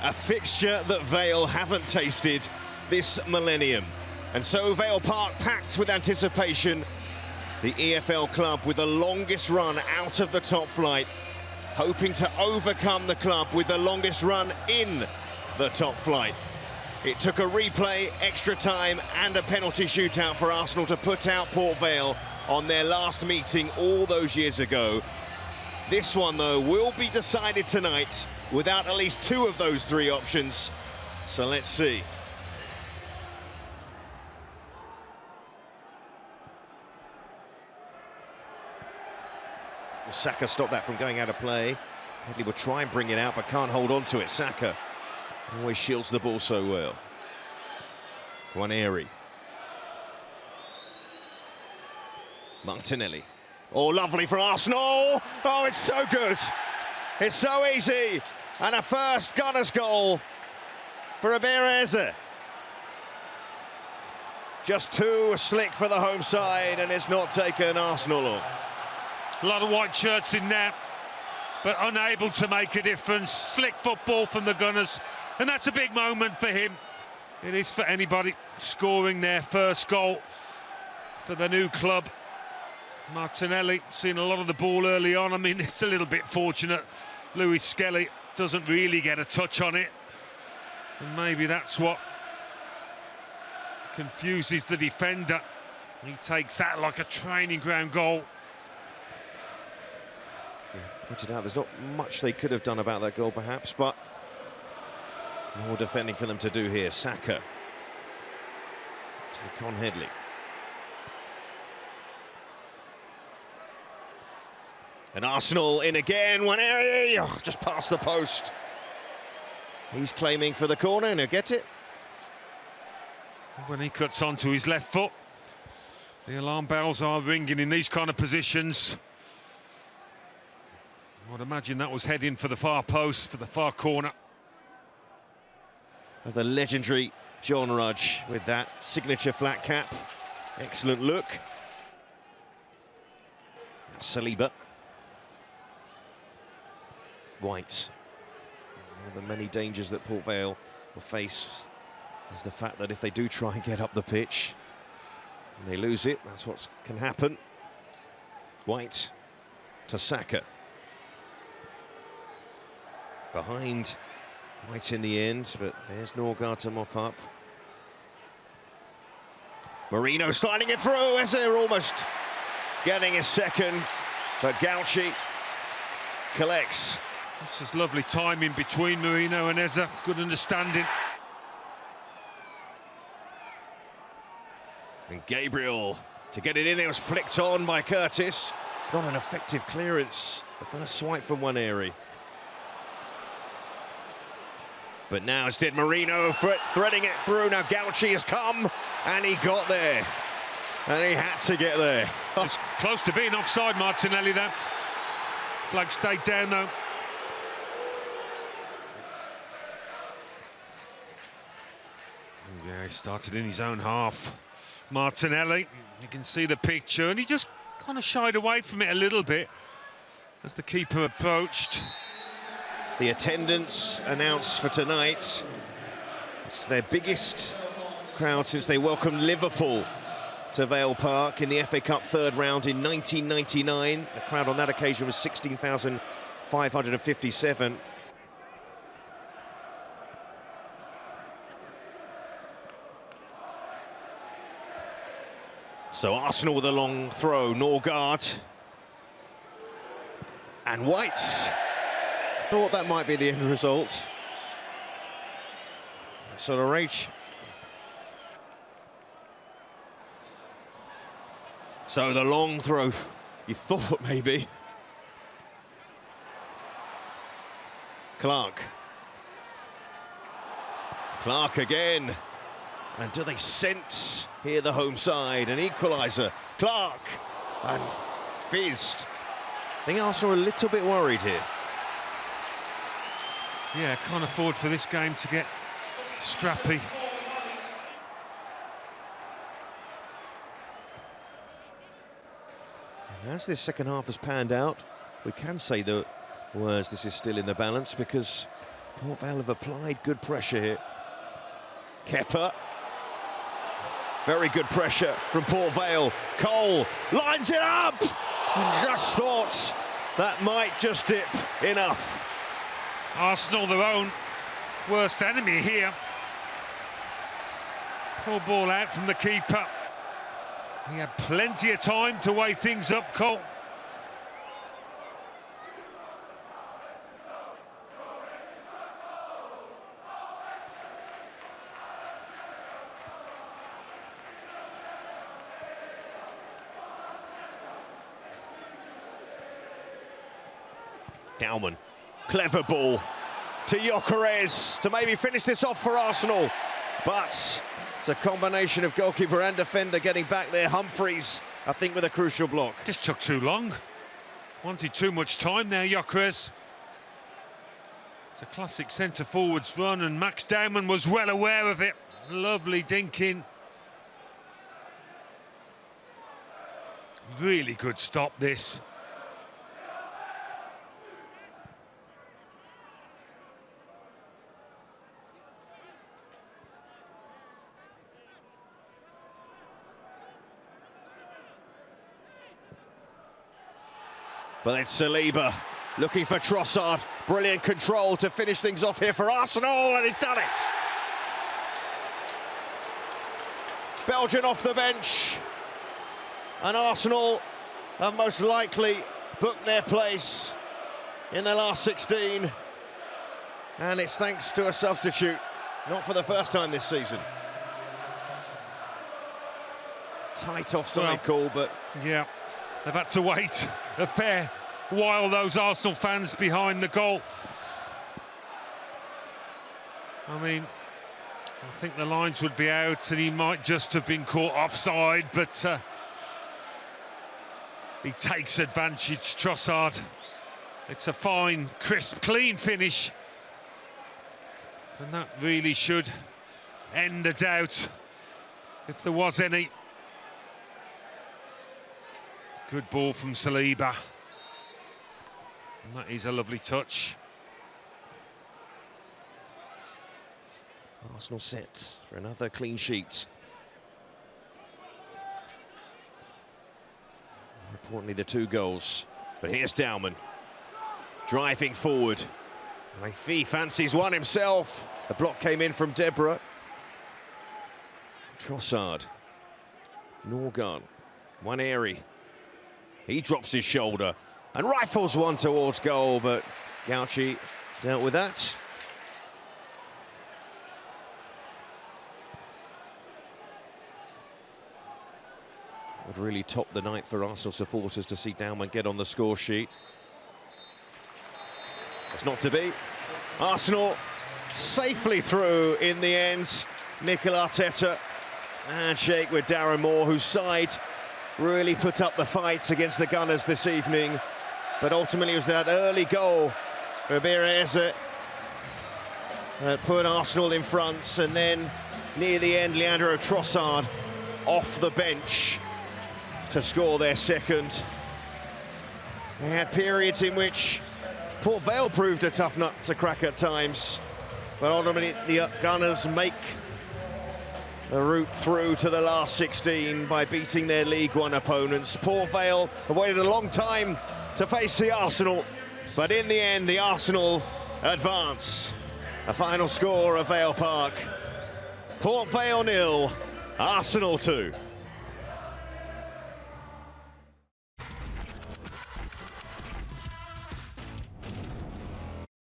A fixture that Vale haven't tasted this millennium. And so Vale Park packed with anticipation. The EFL club with the longest run out of the top flight, hoping to overcome the club with the longest run in the top flight. It took a replay, extra time and a penalty shootout for Arsenal to put out Port Vale on their last meeting all those years ago. This one, though, will be decided tonight without at least two of those three options. So let's see. Saka stopped that from going out of play. Headley will try and bring it out, but can't hold on to it. Saka always shields the ball so well. Guarnieri. Martinelli. Oh, lovely for Arsenal. Oh, it's so good. It's so easy. And a first Gunners goal for EZE. Just too slick for the home side, and it's not taken Arsenal on. A lot of white shirts in there, but unable to make a difference. Slick football from the Gunners, and that's a big moment for him. It is for anybody scoring their first goal for the new club. Martinelli seen a lot of the ball early on. I mean, it's a little bit fortunate. Lewis Skelly doesn't really get a touch on it, and maybe that's what confuses the defender. He takes that like a training ground goal. Pointed out there's not much they could have done about that goal perhaps, but more defending for them to do here. Saka take on Headley. And Arsenal in again, one area, just past the post. He's claiming for the corner and he'll get it. When he cuts onto his left foot, the alarm bells are ringing in these kind of positions. I would imagine that was heading for the far post, for the far corner. Of the legendary John Rudge with that signature flat cap. Excellent look. Saliba. White. One of the many dangers that Port Vale will face is the fact that if they do try and get up the pitch and they lose it, that's what can happen. White to Saka. Behind White in the end, but there's Norgard to mop up. Marino sliding it through as they're almost getting a second, but Gauci collects. It's just lovely timing between Marino and EZE, good understanding. And Gabriel to get it in, it was flicked on by Curtis. Not an effective clearance, the first swipe from one area. But now instead Marino threading it through. Now Gauci has come and he got there. And he had to get there. Just close to being offside, Martinelli, there. Flag stayed down though. Yeah, he started in his own half. Martinelli, you can see the picture, and he just kind of shied away from it a little bit as the keeper approached. The attendance announced for tonight. It's their biggest crowd since they welcomed Liverpool to Vale Park in the FA Cup third round in 1999. The crowd on that occasion was 16,557. So Arsenal with a long throw, Norgard. And White. Thought that might be the end result. Sort of rage. So the long throw, you thought maybe. Clark. Clark again. And do they sense here the home side? An equaliser. Clark and fizzed. I think Arsenal are a little bit worried here. Yeah, can't afford for this game to get scrappy. And as this second half has panned out, we can say the words this is still in the balance, because Port Vale have applied good pressure here. Kepper. Very good pressure from Port Vale. Cole lines it up! And just thought that might just dip enough. Arsenal, their own worst enemy here. Poor ball out from the keeper. He had plenty of time to weigh things up, Cole. Dowman, clever ball to Gyökeres to maybe finish this off for Arsenal, but it's a combination of goalkeeper and defender getting back there. Humphreys, I think, with a crucial block. Just took too long. Wanted too much time there, Gyökeres. It's a classic centre-forwards run, and Max Dowman was well aware of it. Lovely dinking. Really good stop, this. But it's Saliba looking for Trossard. Brilliant control to finish things off here for Arsenal, and he's done it. Belgian off the bench. And Arsenal have most likely booked their place in the last 16. And it's thanks to a substitute, not for the first time this season. Tight offside call, but... Yeah, they've had to wait a fair while, those Arsenal fans behind the goal. I mean, I think the lines would be out and he might just have been caught offside, but he takes advantage, Trossard. It's a fine, crisp, clean finish. And that really should end the doubt, if there was any. Good ball from Saliba. And that is a lovely touch. Arsenal set for another clean sheet. More importantly, the 2 goals. But here's Dowman, driving forward. And if he fancies one himself, the block came in from Deborah. Trossard, Norgan, Waneri. He drops his shoulder and rifles one towards goal, but Gauchi dealt with that. Would really top the night for Arsenal supporters to see Dowman get on the score sheet. It's not to be. Arsenal safely through in the end. Mikel Arteta handshake with Darren Moore, whose side really put up the fight against the Gunners this evening. But ultimately it was that early goal for EZE that put Arsenal in front, and then near the end, Leandro Trossard off the bench to score their second. They had periods in which Port Vale proved a tough nut to crack at times, but ultimately the Gunners make the route through to the last 16 by beating their League One opponents. Port Vale have waited a long time to face the Arsenal, but in the end, the Arsenal advance. A final score of Vale Park: Port Vale 0, Arsenal 2.